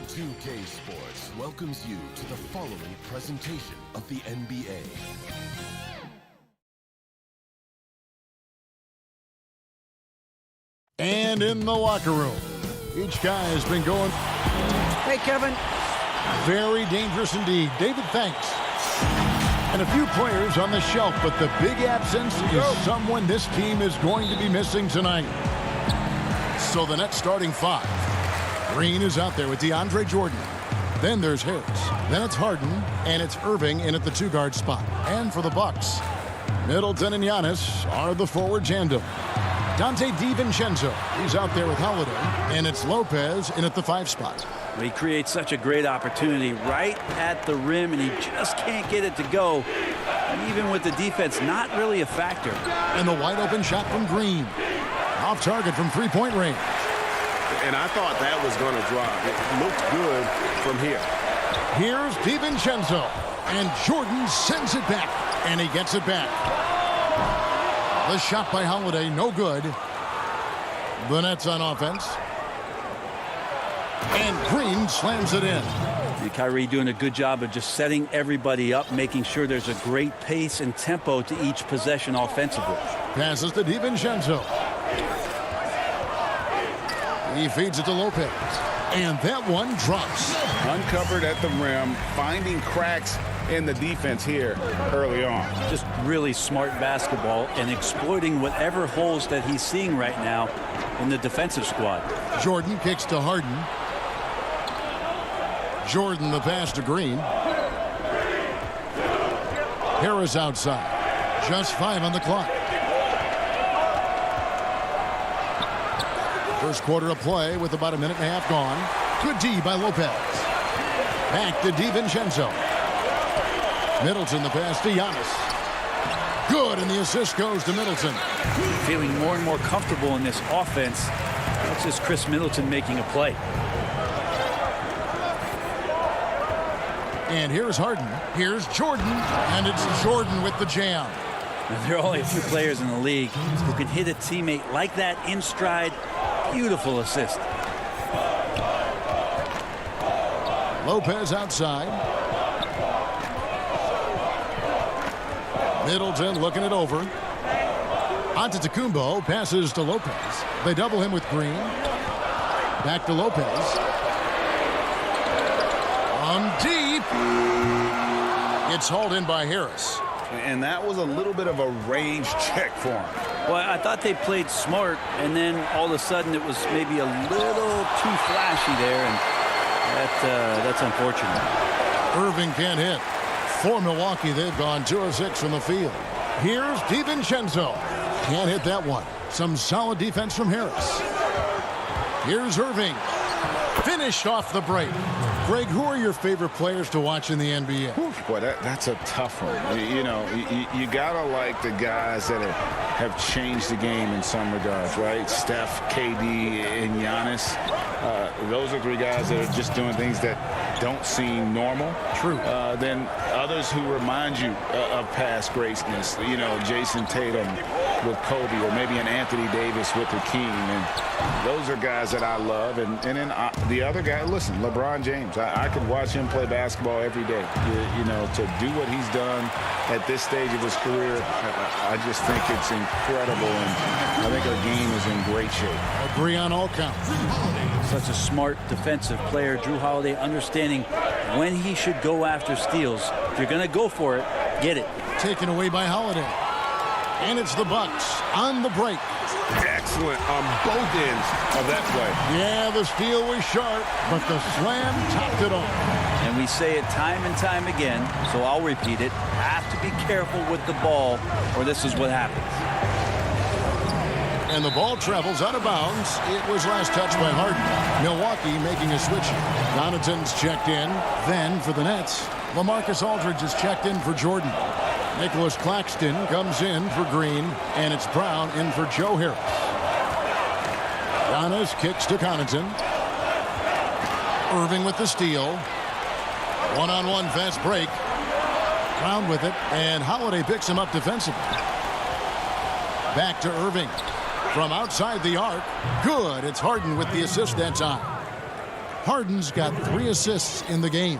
2K Sports welcomes you to the following presentation of the NBA. And in the locker room, each guy has been going. Hey, Kevin. Very dangerous indeed. David, thanks. And a few players on the shelf, but the big absence is someone this team is going to be missing tonight. So the next starting five. Green is out there with DeAndre Jordan. Then there's Harris. Then it's Harden, and it's Irving in at the two-guard spot. And for the Bucks, Middleton and Giannis are the forward tandem. Dante DiVincenzo, he's out there with Holiday, and it's Lopez in at the 5 spot. He creates such a great opportunity right at the rim, and he just can't get it to go. And even with the defense, not really a factor. And the wide-open shot from Green. Off target from three-point range. And I thought that was going to drop. It looked good from here. Here's DiVincenzo, and Jordan sends it back, and he gets it back. The shot by Holiday, no good. The Nets on offense. And Green slams it in. And Kyrie doing a good job of just setting everybody up, making sure there's a great pace and tempo to each possession offensively. Passes to DiVincenzo. He feeds it to Lopez. And that one drops. Uncovered at the rim, finding cracks in the defense here early on. Just really smart basketball and exploiting whatever holes that he's seeing right now in the defensive squad. Jordan kicks to Harden. Jordan the pass to Green. Harris outside. Just 5 on the clock. First quarter of play with about a minute and a half gone. Good D by Lopez. Back to DiVincenzo. Middleton the pass to Giannis. Good, and the assist goes to Middleton. Feeling more and more comfortable in this offense. That's just Chris Middleton making a play. And here's Harden. Here's Jordan. And it's Jordan with the jam. Now, there are only a few players in the league who can hit a teammate like that in stride. Beautiful assist. Lopez outside. Middleton looking it over. Antetokounmpo passes to Lopez. They double him with Green. Back to Lopez. On deep. It's hauled in by Harris. And that was a little bit of a range check for him. Well, I thought they played smart, and then all of a sudden it was maybe a little too flashy there, and that's unfortunate. Irving can't hit. For Milwaukee, they've gone 2 of 6 from the field. Here's DiVincenzo. Can't hit that one. Some solid defense from Harris. Here's Irving. Finished off the break. Greg, who are your favorite players to watch in the NBA? Boy, that's a tough one. You know, you got to like the guys that have changed the game in some regards, right? Steph, KD, and Giannis. Those are 3 guys that are just doing things that don't seem normal. True. Then others who remind you of past greatness. You know, Jason Tatum with Kobe, or maybe an Anthony Davis with Hakeem. And those are guys that I love. And then the other guy, listen, LeBron James. I could watch him play basketball every day. You know, to do what he's done at this stage of his career, I just think it's incredible. And I think our game is in great shape. Agree on all counts. Such a smart defensive player. Drew Holiday understanding when he should go after steals. If you're going to go for it, get it. Taken away by Holiday. And it's the Bucks on the break. Excellent on both ends of that play. Yeah, the steal was sharp, but the slam topped it off. And we say it time and time again, so I'll repeat it. Have to be careful with the ball, or this is what happens. And the ball travels out of bounds. It was last touched by Harden. Milwaukee making a switch. Connaughton's checked in. Then for the Nets, LaMarcus Aldridge is checked in for Jordan. Nicholas Claxton comes in for Green, and it's Brown in for Joe Harris. Giannis kicks to Connaughton. Irving with the steal. One-on-one fast break. Brown with it, and Holiday picks him up defensively. Back to Irving. From outside the arc. Good. It's Harden with the assist that time. Harden's got 3 assists in the game.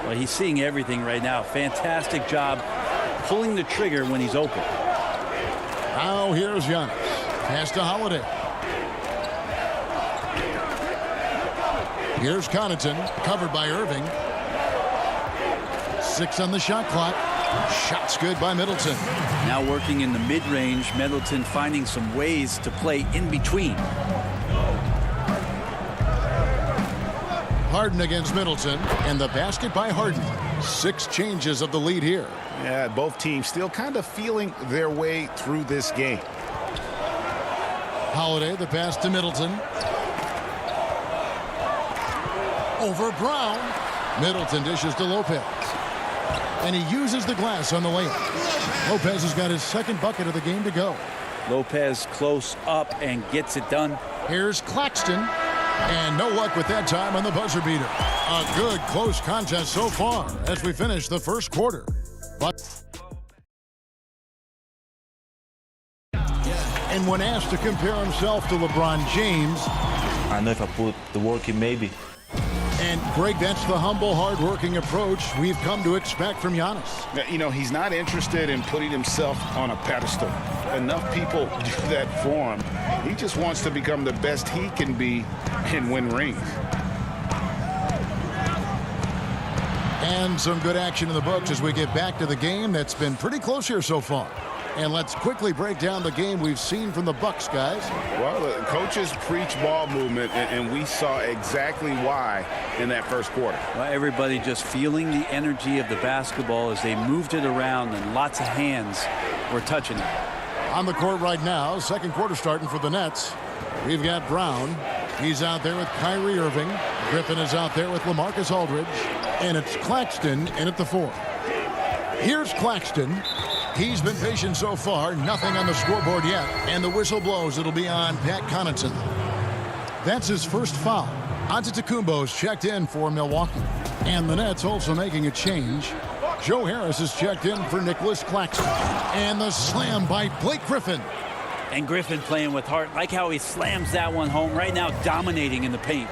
Well, he's seeing everything right now. Fantastic job pulling the trigger when he's open. Now here's Giannis. Pass to Holiday. Here's Connaughton, covered by Irving. 6 on the shot clock. Shot's good by Middleton. Now working in the mid-range, Middleton finding some ways to play in between. Harden against Middleton, and the basket by Harden. 6 changes of the lead here. Yeah, both teams still kind of feeling their way through this game. Holiday, the pass to Middleton. Over Brown. Middleton dishes to Lopez. And he uses the glass on the layup. Lopez has got his 2nd bucket of the game to go. Lopez close up and gets it done. Here's Claxton. And no luck with that time on the buzzer beater. A good close contest so far as we finish the first quarter. But and when asked to compare himself to LeBron James, I know if I put the work in, maybe. And Greg, that's the humble, hard-working approach we've come to expect from Giannis. You know, he's not interested in putting himself on a pedestal. Enough people do that for him. He just wants to become the best he can be and win rings. And some good action in the books as we get back to the game that's been pretty close here so far. And let's quickly break down the game we've seen from the Bucks, guys. Well, the coaches preach ball movement, and we saw exactly why in that first quarter. Well, everybody just feeling the energy of the basketball as they moved it around, and lots of hands were touching it. On the court right now, second quarter starting for the Nets. We've got Brown. He's out there with Kyrie Irving. Griffin is out there with LaMarcus Aldridge. And it's Claxton in at the 4. Here's Claxton. He's been patient so far. Nothing on the scoreboard yet. And the whistle blows. It'll be on Pat Connaughton. That's his first foul. Antetokounmpo's checked in for Milwaukee. And the Nets also making a change. Joe Harris is checked in for Nicholas Claxton. And the slam by Blake Griffin. And Griffin playing with heart. Like how he slams that one home. Right now dominating in the paint.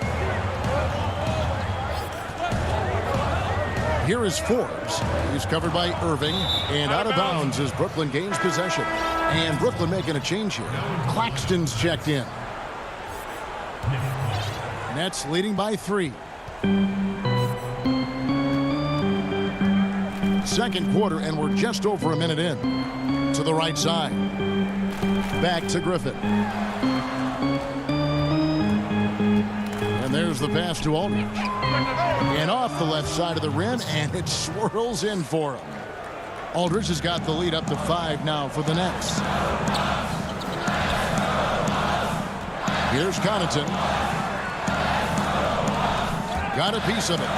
Here is Forbes. He's covered by Irving. And out of bounds as Brooklyn gains possession. And Brooklyn making a change here. Claxton's checked in. Nets leading by 3. Second quarter, and we're just over a minute in. To the right side. Back to Griffin. And there's the pass to Aldridge. And off the left side of the rim, and it swirls in for him. Aldridge has got the lead up to 5 now for the Nets. Here's Connaughton. Got a piece of it.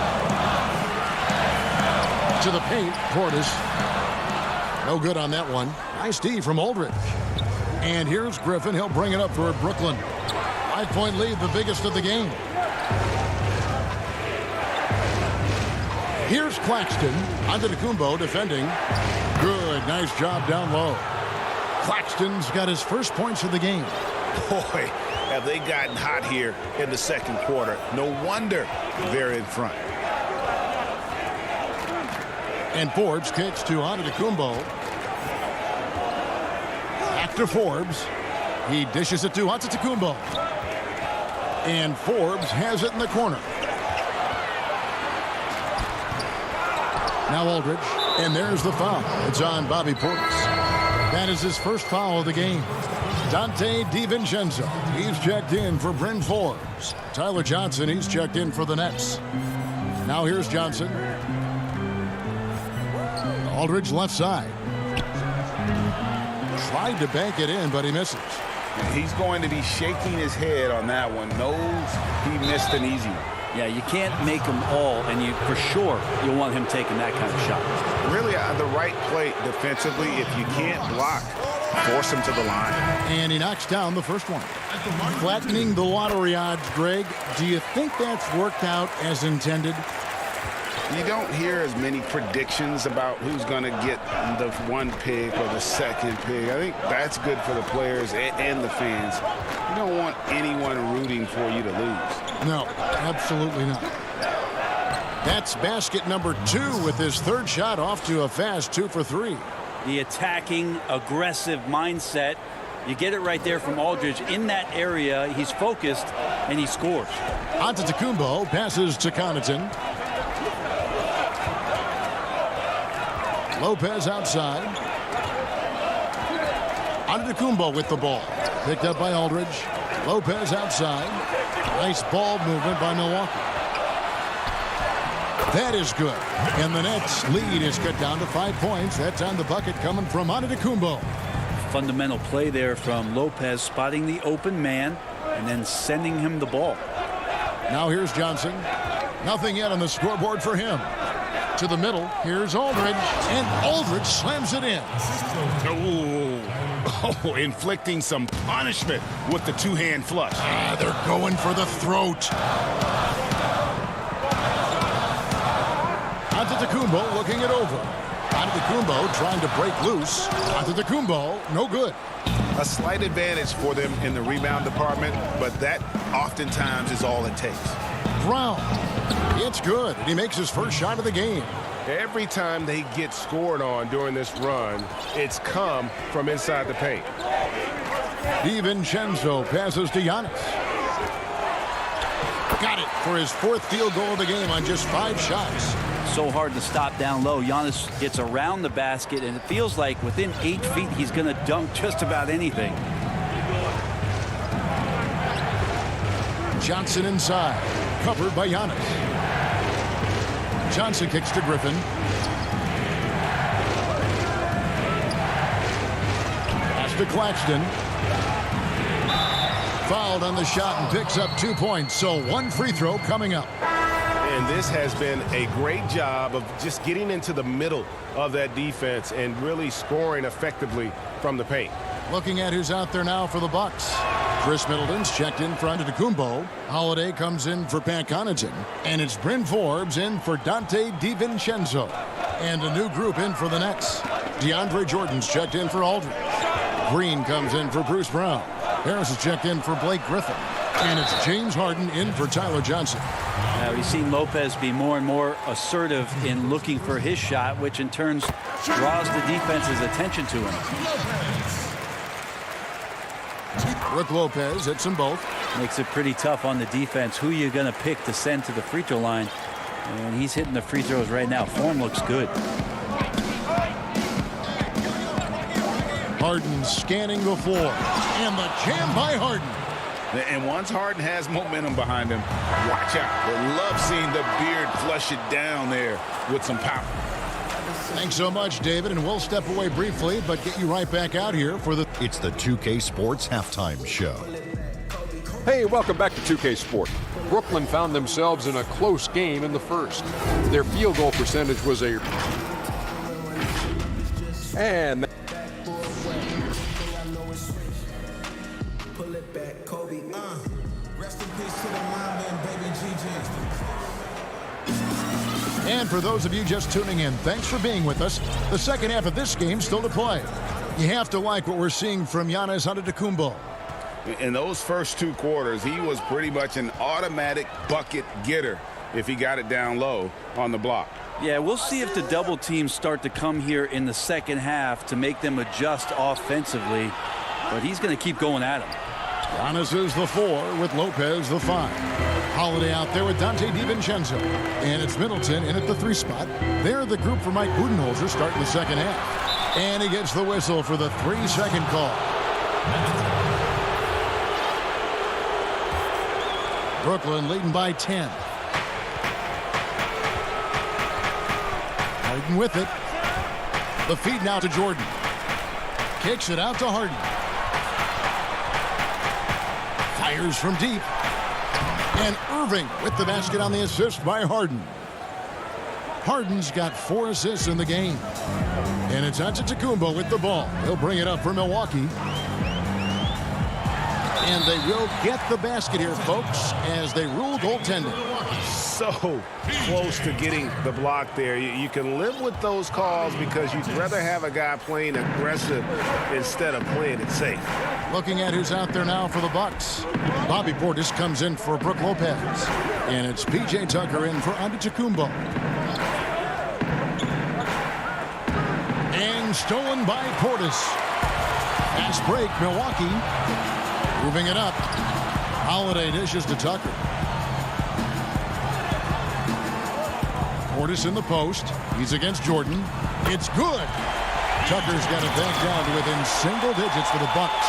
To the paint, Portis. No good on that one. Nice D from Aldridge. And here's Griffin. He'll bring it up for Brooklyn. 5-point lead, the biggest of the game. Here's Claxton. Antetokounmpo defending. Good. Nice job down low. Claxton's got his first points of the game. Boy, have they gotten hot here in the second quarter. No wonder they're in front. And Forbes kicks to Antetokounmpo. Back to Forbes. He dishes it to Antetokounmpo. And Forbes has it in the corner. Now Aldridge, and there's the foul. It's on Bobby Portis. That is his first foul of the game. Dante DiVincenzo, he's checked in for Bryn Forbes. Tyler Johnson, he's checked in for the Nets. Now here's Johnson. Aldridge left side. Tried to bank it in, but he misses. He's going to be shaking his head on that one. Knows he missed an easy one. Yeah, you can't make them all, and you for sure you'll want him taking that kind of shot. Really the right play defensively. If you can't block, force him to the line. And he knocks down the first one. Flattening the lottery odds, Greg. Do you think that's worked out as intended? You don't hear as many predictions about who's going to get the one pick or the second pick. I think that's good for the players and the fans. You don't want anyone rooting for you to lose. No, absolutely not. That's basket number 2 with his third shot off to a fast 2 for 3. The attacking, aggressive mindset. You get it right there from Aldridge. In that area, he's focused, and he scores. Antetokounmpo passes to Connaughton. Lopez outside. Antetokounmpo with the ball. Picked up by Aldridge. Lopez outside. Nice ball movement by Milwaukee. That is good. And the Nets lead is cut down to 5 points. That's on the bucket coming from Antetokounmpo. Fundamental play there from Lopez, spotting the open man and then sending him the ball. Now here's Johnson. Nothing yet on the scoreboard for him. To the middle. Here's Aldridge. And Aldridge slams it in. Oh, inflicting some punishment with the two-hand flush. They're going for the throat. Antetokounmpo looking it over. Antetokounmpo trying to break loose. Antetokounmpo, no good. A slight advantage for them in the rebound department, but that oftentimes is all it takes. Brown. It's good, and he makes his first shot of the game. Every time they get scored on during this run, it's come from inside the paint. DiVincenzo passes to Giannis. Got it for his 4th field goal of the game on just 5 shots. So hard to stop down low. Giannis gets around the basket, and it feels like within 8 feet he's going to dunk just about anything. Johnson inside. Covered by Giannis. Johnson kicks to Griffin. Pass to Claxton. Fouled on the shot and picks up 2 points. So 1 free throw coming up. And this has been a great job of just getting into the middle of that defense and really scoring effectively from the paint. Looking at who's out there now for the Bucks. Chris Middleton's checked in for Antetokounmpo. Holiday comes in for Pat Connaughton. And it's Bryn Forbes in for Dante DiVincenzo. And a new group in for the Nets. DeAndre Jordan's checked in for Aldridge. Green comes in for Bruce Brown. Harris is checked in for Blake Griffin. And it's James Harden in for Tyler Johnson. Now we've seen Lopez be more and more assertive in looking for his shot, which in turn draws the defense's attention to him. Brook Lopez hits them both. Makes it pretty tough on the defense. Who you going to pick to send to the free throw line? And he's hitting the free throws right now. Form looks good. Harden scanning the floor. And the jam by Harden. And once Harden has momentum behind him, watch out. They love seeing the beard flush it down there with some power. Thanks so much, David, and we'll step away briefly, but get you right back out here for the... It's the 2K Sports Halftime Show. Hey, welcome back to 2K Sport. Brooklyn found themselves in a close game in the first. Their field goal percentage was a... And... And for those of you just tuning in, thanks for being with us. The second half of this game still to play. You have to like what we're seeing from Giannis Antetokounmpo. In those first 2 quarters, he was pretty much an automatic bucket getter if he got it down low on the block. Yeah, we'll see if the double teams start to come here in the second half to make them adjust offensively. But he's going to keep going at him. Giannis is the 4 with Lopez the 5. Holiday out there with Dante DiVincenzo. And it's Middleton in at the 3 spot. They're the group for Mike Budenholzer starting the second half. And he gets the whistle for the 3-second call. Brooklyn leading by 10. Harden with it. The feed now to Jordan. Kicks it out to Harden. Fires from deep. And Irving with the basket on the assist by Harden. Harden's got 4 assists in the game. And it's Antetokounmpo with the ball. He'll bring it up for Milwaukee. And they will get the basket here, folks, as they rule goaltending. so close to getting the block there. You can live with those calls because you'd rather have a guy playing aggressive instead of playing it safe. Looking at who's out there now for the Bucks. Bobby Portis comes in for Brook Lopez. And it's P.J. Tucker in for Antetokounmpo. And stolen by Portis. Fast break, Milwaukee. Moving it up. Holiday dishes to Tucker. Portis in the post. He's against Jordan. It's good. Tucker's got it back down to within single digits for the Bucks.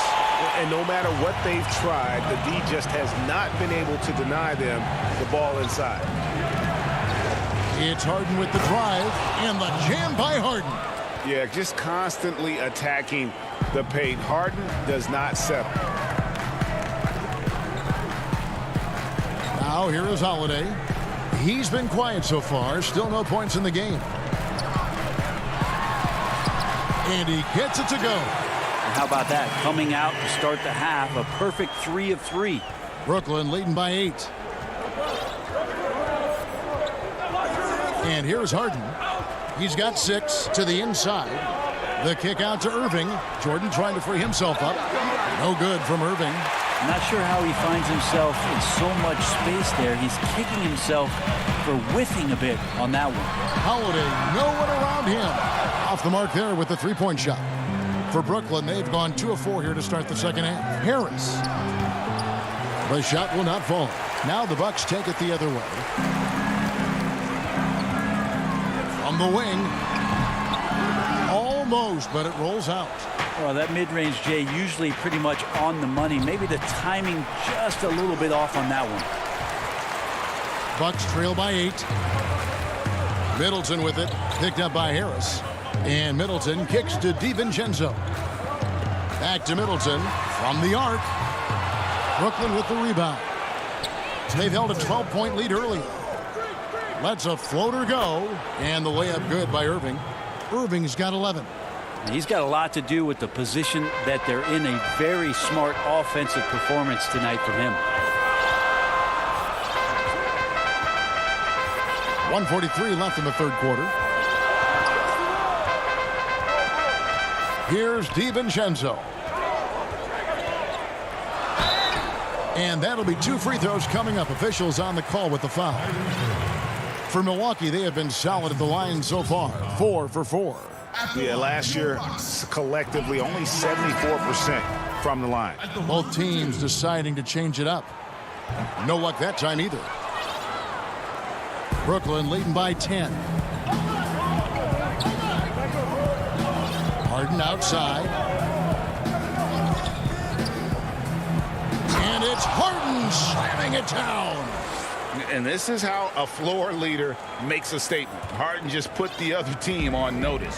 And no matter what they've tried, the D just has not been able to deny them the ball inside. It's Harden with the drive and the jam by Harden. Yeah, just constantly attacking the paint. Harden does not settle. Now here is Holiday. He's been quiet so far. Still no points in the game. And he gets it to go. And how about that? Coming out to start the half, a perfect 3 of 3. Brooklyn leading by 8. And here's Harden. He's got 6 to the inside. The kick out to Irving. Jordan trying to free himself up. No good from Irving. I'm not sure how he finds himself in so much space there. He's kicking himself for whiffing a bit on that one. Holiday, no one around him. Off the mark there with the three-point shot. For Brooklyn, they've gone 2 of 4 here to start the second half. Harris. The shot will not fall. Now the Bucks take it the other way. From the wing. Almost, but it rolls out. Well, that mid-range, Jay, usually pretty much on the money. Maybe the timing just a little bit off on that one. Bucks trail by 8. Middleton with it. Picked up by Harris. And Middleton kicks to DiVincenzo. Back to Middleton from the arc. Brooklyn with the rebound. They've held a 12-point lead early. Lets a floater go. And the layup good by Irving. Irving's got 11. He's got a lot to do with the position that they're in. A very smart offensive performance tonight from him. 1:43 left in the third quarter. Here's DiVincenzo. And that'll be 2 free throws coming up. Officials on the call with the foul. For Milwaukee, they have been solid at the line so far. 4 for 4. Yeah, last year, collectively, only 74% from the line. Both teams deciding to change it up. No luck that time either. Brooklyn leading by 10. Harden outside. And it's Harden slamming it down. And this is how a floor leader makes a statement. Harden just put the other team on notice.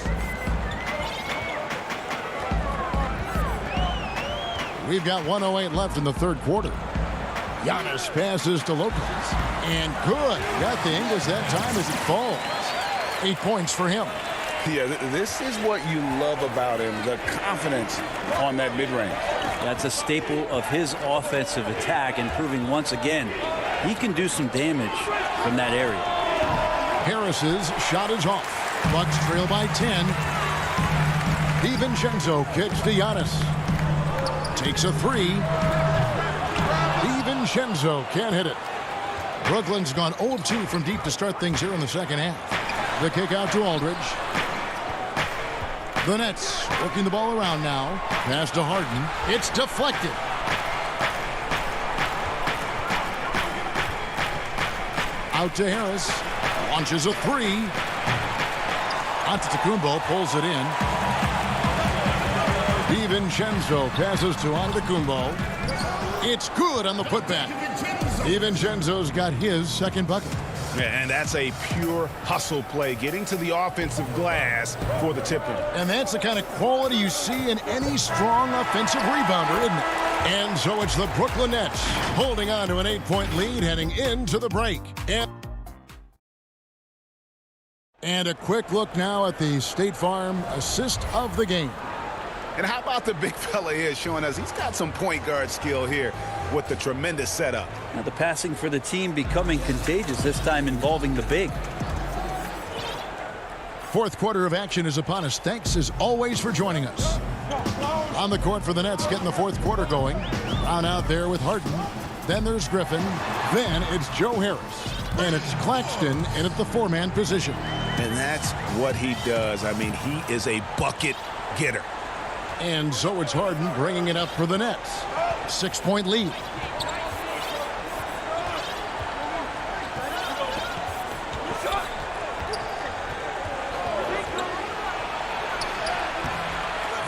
We've got 1:08 left in the third quarter. Giannis passes to Lopez. And good. Nothing as that time as it falls. 8 points for him. Yeah, this is what you love about him, the confidence on that mid-range. That's a staple of his offensive attack, and proving once again he can do some damage from that area. Harris's shot is off. Bucks trail by 10. DiVincenzo kicks to Giannis. Takes a 3. DiVincenzo can't hit it. Brooklyn's gone 0-2 from deep to start things here in the second half. The kick out to Aldridge. The Nets working the ball around now. Pass to Harden. It's deflected. Out to Harris. Launches a 3. Antetokounmpo pulls it in. DiVincenzo passes to Antetokounmpo. It's good on the putback. DiVincenzo's got his second bucket. And that's a pure hustle play, getting to the offensive glass for the tip-in. And that's the kind of quality you see in any strong offensive rebounder, isn't it? And so it's the Brooklyn Nets holding on to an 8-point lead heading into the break. And a quick look now at the State Farm assist of the game. And how about the big fella here showing us he's got some point guard skill here with the tremendous setup. Now the passing for the team becoming contagious, this time involving the big. Fourth quarter of action is upon us. Thanks as always for joining us. On the court for the Nets, getting the fourth quarter going. Brown out there with Harden. Then there's Griffin. Then it's Joe Harris. And it's Claxton in at the four-man position. And that's what he does. I mean, he is a bucket getter. And so it's Harden bringing it up for the Nets. 6-point lead.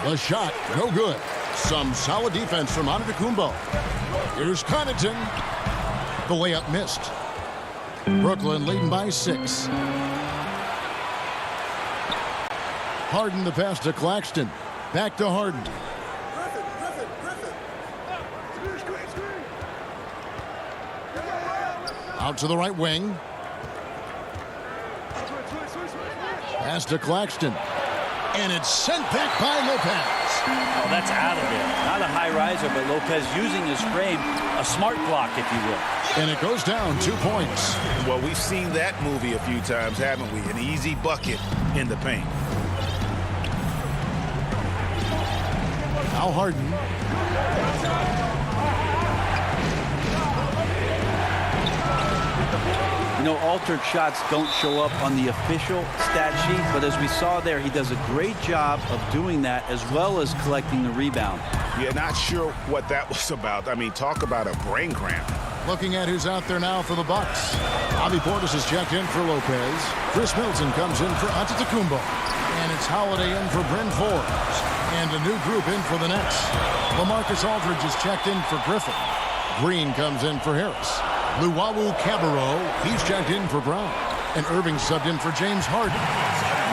The shot, no good. Some solid defense from Antetokounmpo. Here's Connaughton. The layup missed. Brooklyn leading by 6. Harden the pass to Claxton. Back to Harden. Out to the right wing. Pass to Claxton. And it's sent back by Lopez. Oh, that's out of there. Not a high riser, but Lopez using his frame, a smart block, if you will. And it goes down 2 points. Well, we've seen that movie a few times, haven't we? An easy bucket in the paint. Now Harden. You know, altered shots don't show up on the official stat sheet, but as we saw there, he does a great job of doing that as well as collecting the rebound. Yeah, not sure what that was about. I mean, talk about a brain cramp. Looking at who's out there now for the Bucks. Bobby Portis has checked in for Lopez. Chris Middleton comes in for Antetokounmpo. And it's Holiday in for Bryn Forbes. And a new group in for the Nets. LaMarcus Aldridge is checked in for Griffin. Green comes in for Harris. Luwawu Cabarrot, he's checked in for Brown. And Irving subbed in for James Harden.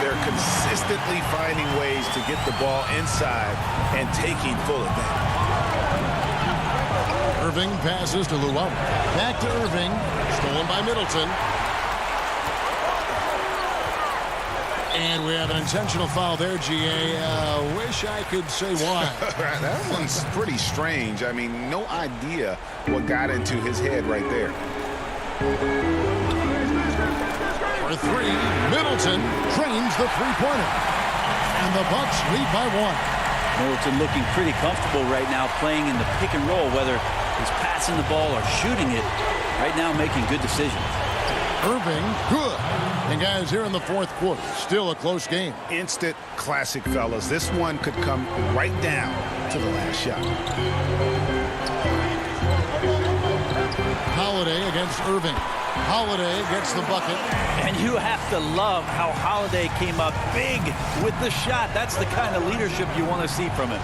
They're consistently finding ways to get the ball inside and taking full advantage. Irving passes to Luwawu. Back to Irving. Stolen by Middleton. And we have an intentional foul there, GA. Wish I could say why. That one's pretty strange. I mean, no idea what got into his head right there. For 3, Middleton drains the three-pointer. And the Bucks lead by 1. Middleton looking pretty comfortable right now playing in the pick and roll, whether he's passing the ball or shooting it. Right now making good decisions. Irving, good. And guys, here in the fourth quarter, still a close game. Instant classic, fellas. This one could come right down to the last shot. Holiday against Irving. Holiday gets the bucket. And you have to love how Holiday came up big with the shot. That's the kind of leadership you want to see from him.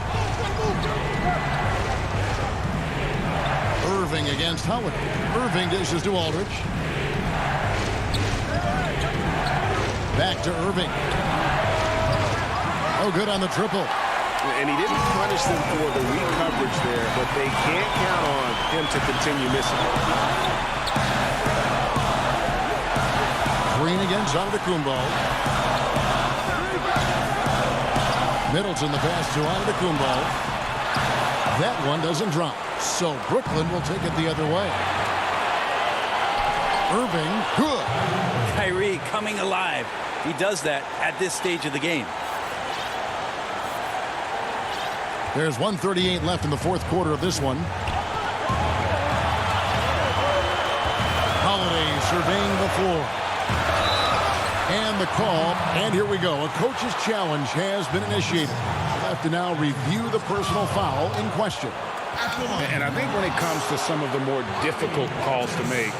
Irving against Holiday. Irving dishes to Aldridge. Back to Irving. Oh, good on the triple. And he didn't punish them for the weak coverage there, but they can't count on him to continue missing. Green against Antetokounmpo. Middleton the pass to Antetokounmpo. That one doesn't drop. So Brooklyn will take it the other way. Irving, good. Kyrie coming alive. He does that at this stage of the game. There's 1:38 left in the fourth quarter of this one. Holiday surveying the floor. And the call, and here we go. A coach's challenge has been initiated. We'll have to now review the personal foul in question. And I think when it comes to some of the more difficult calls to make,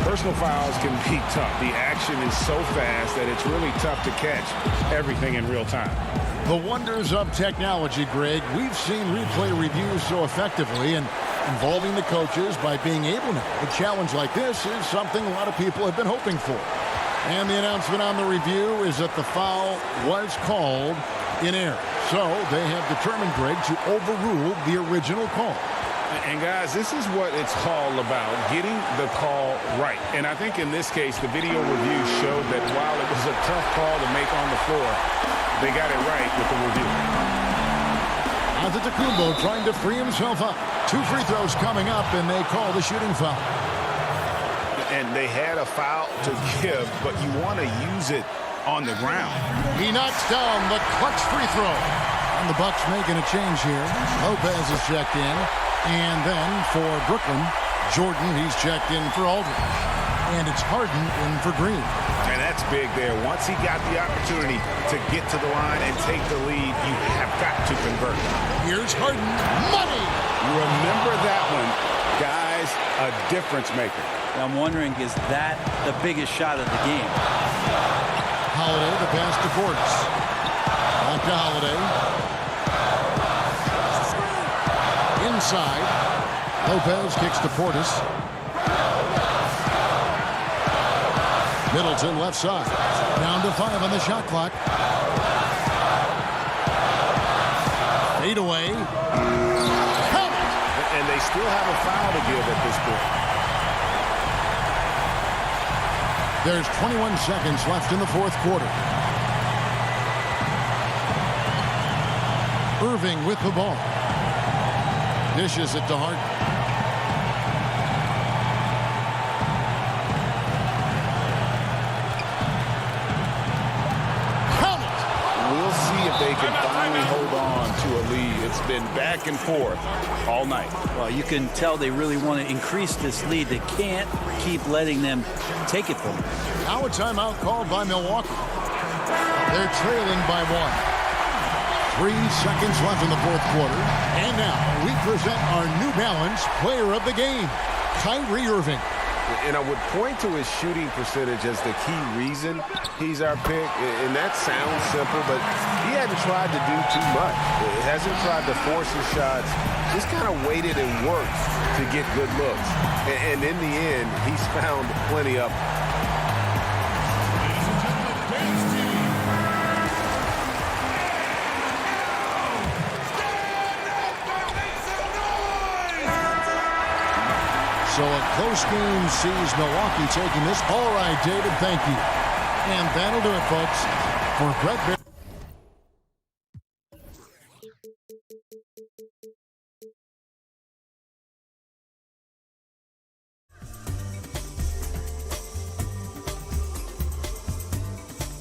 personal fouls can be tough. The action is so fast that it's really tough to catch everything in real time. The wonders of technology, Greg. We've seen replay reviews so effectively, and involving the coaches by being able to. A challenge like this is something a lot of people have been hoping for. And the announcement on the review is that the foul was called in error. So they have determined, Greg, to overrule the original call. And guys, this is what it's all about, getting the call right. And I think in this case, the video review showed that while it was a tough call to make on the floor, they got it right with the review. Antetokounmpo trying to free himself up. 2 free throws coming up, and they call the shooting foul. And they had a foul to give, but you want to use it on the ground. He knocks down the clutch free throw. And the Bucks making a change here. Lopez is checked in. And then for Brooklyn, Jordan, he's checked in for Aldridge. And it's Harden in for Green. And that's big there. Once he got the opportunity to get to the line and take the lead, you have got to convert. Here's Harden. Money! Remember that one. Guys, a difference maker. I'm wondering, is that the biggest shot of the game? Holiday, the pass to Portis. Back to Holiday. Inside. Lopez kicks to Portis. Middleton left side. Down to 5 on the shot clock. Fade away. Count it! And they still have a foul to give at this point. There's 21 seconds left in the fourth quarter. Irving with the ball. Dishes it to Harden. Count it! We'll see if they can finally hold on to a lead. It's been back and forth all night. Well, you can tell they really want to increase this lead. They can't keep letting them take it from them. Now a timeout called by Milwaukee. They're trailing by 1. 3 seconds left in the fourth quarter. And now we present our New Balance player of the game, Kyrie Irving. And I would point to his shooting percentage as the key reason he's our pick. And that sounds simple, but he hadn't tried to do too much. He hasn't tried to force his shots. Just kind of waited and worked to get good looks. And in the end, he's found plenty of them. So a close game sees Milwaukee taking this. All right, David, thank you. And that'll do it, folks. For Brett Barry.